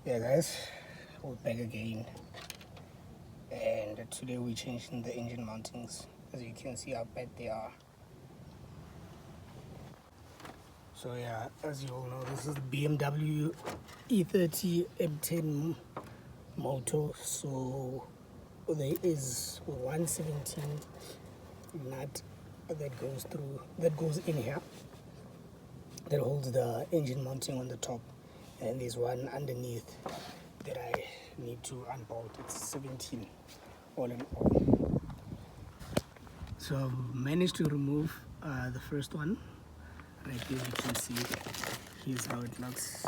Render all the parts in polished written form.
Yeah guys, we're back again, and today we're changing the engine mountings. As you can see how bad they are. So yeah, as you all know, this is the BMW e30 M10 motor. So there is 117 nut that goes in here, that holds the engine mounting on the top, and there's one underneath that I need to unbolt. It's 17 all in all. So I've managed to remove the first one. Right there you can see, here's how it looks.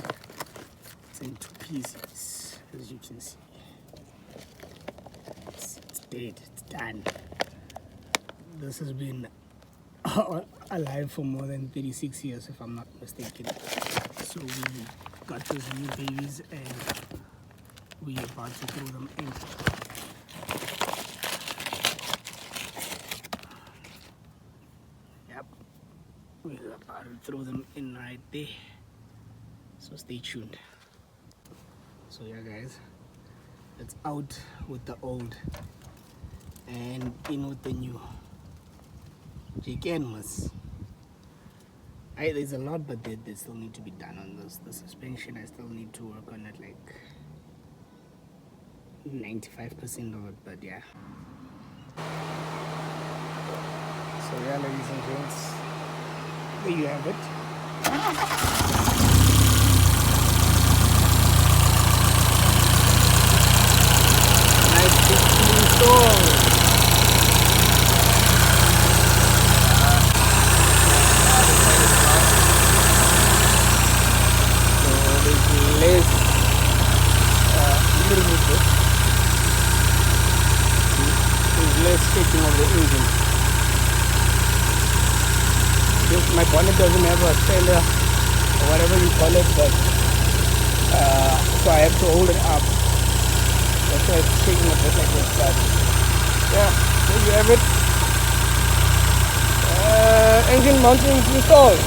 It's in two pieces, as you can see. It's dead, it's done. This has been alive for more than 36 years if I'm not mistaken. So we got those new babies and we're about to throw them in. Yep, we're about to throw them in right there. So stay tuned. So yeah guys, it's out with the old and in with the new. There's a lot, but they still need to be done on this. The suspension, I still need to work on it, like 95% of it, but yeah. So yeah, ladies and gents, there you have it. Nice big install. Less shaking of the engine. My bonnet doesn't have a fender or whatever you call it, but so I have to hold it up. That's why it's shaking a bit like this. But yeah, there you have it. Engine mounting installed.